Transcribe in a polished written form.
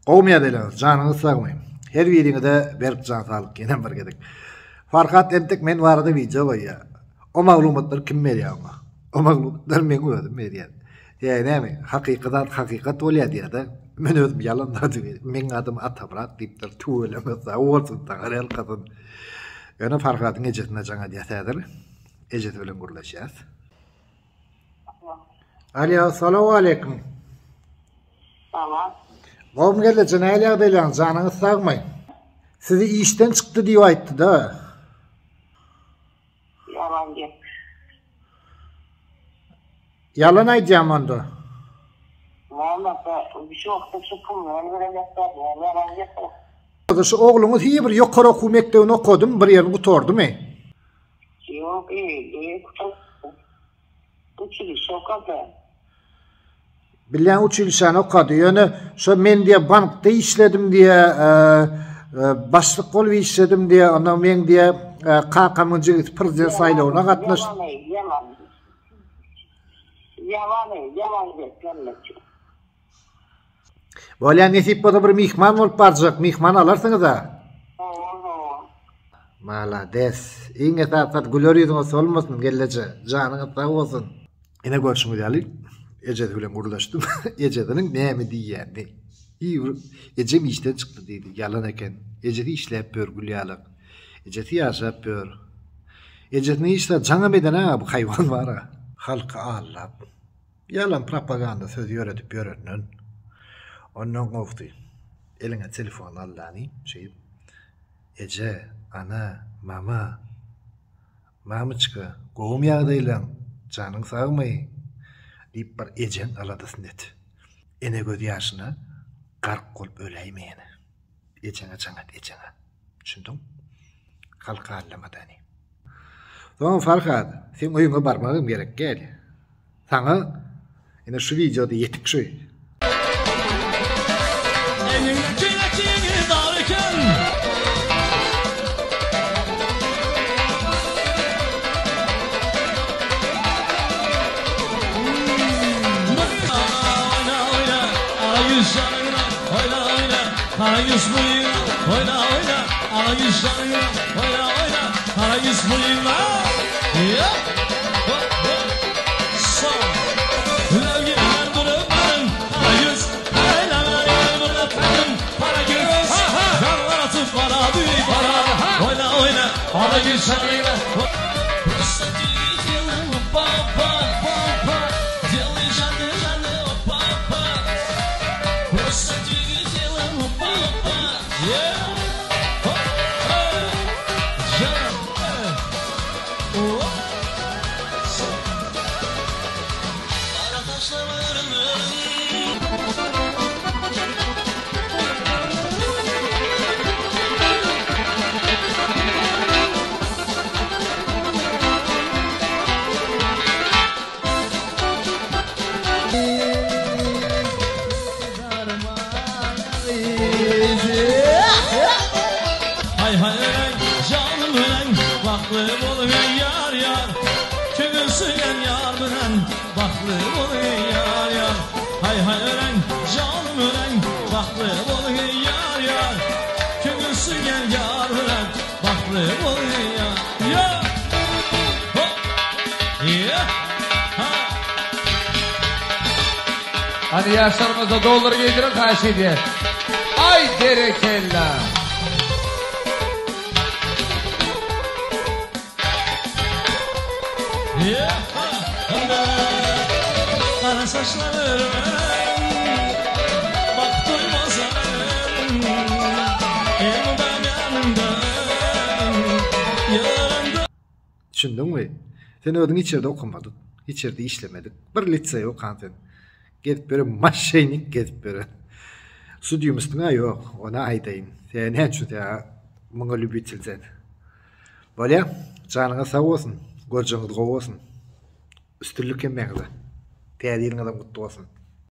Qowmiýa diýilýär, janyňyzy sagmayň. Her biriňizde berip jan salyp gelen bir gedek. Farkat etdik men barada video goýýar. O maglumatlar kim berýär? O maglumatlar men özüm berýär. Näme? Hakykat bolýar diýär-de. Men özüm ýalanda diýär. Men adym Atabrat diýipdir. Tuğulemez, awolsun taňarel kadyn. Ýöne Farkatyň ejetine jaňa diýädir. Ejet bilen gurlaşýas. Alo, salamu aleykum. Tamam. Qowm geldi näle diýilýär, janyňyz sagmaýyn. Sizi işten çykdy diýip aýtdy-da. Yalan gep. Yalan aýdýam onda. Bir şey yoktu, çıkım, yalan gep. Şu oğlunuz bir ýokary okuw mekdebine okudum, bir ýerini gutardymy? Yok, kutardy. Uçuliş okudy. Bilen uçulşany okady. Ýöne şu men diýe bankda işledim diýe, başlyk bolup işledim diýe, onda men diýe KKMJ prezident saýlawyna gatnaşdym. Yalan gep. Bolýan nesip bolsa bir mihman bolup barjak, mihman alarsyňyz da. Malades. Iňe taýsat güler ýüzüňiz olmasyn gelleje, janyňyz sag bolsun. Ene görüşmek ýaly. Ejet bilen gurlaşdym. Ejetiniň näme diýýärdi? Ejem işden çykdy diýdi. Yalan eken. Ejeti işläp börgülýärlik. Ejeti ýaşap bör. Ejetini işle jaňa bedene bu haýwan bar. Halka allap. Yalan propaganda söz ýöretip ýörenden. Ondan gofdy. Eline telefon allany, Eje, ana, mama. Mamıçka, gowum ýagdaýlan, janyň sagmy. Diýip bir ejen aladysyn dedi. Ene göz ýaşyna gark bolup öleýmeni. Ejeňe jaňat ejeňe. Düşündiň? Halka allamadany. Soň Farhat, sen oýuňa barmagym gerek gel. Saňa ene şu videoda ýetip şu. Hayus buyur, oyna, hayus buyur, oyna, hayus buyur. Ya, so, lagyan durun, hayus, hayus durun, para göz, kanatı para büyük para, oyna, hayus buyur. Hadi yaşlarımızda dolar giydirin karşıydı. Ay derekella. Kara saçlarım, bak duymazlarım, yanımdan yanımda. Düşündiňmi? Sen ödün içeride okumadın. İçeride işlemedin. Bir liseýe okan sen. Gedip böyle maşenik gedip böyle. Studium üstüne yok. Ona aýdaýyn. Sen näçe ya muňa lübitilsen. Bolýa, janyňa sag bolsun. Görjeňiz gowy bolsun. Üstünlük emmeňize. Täýärliňizden gutly bolsun.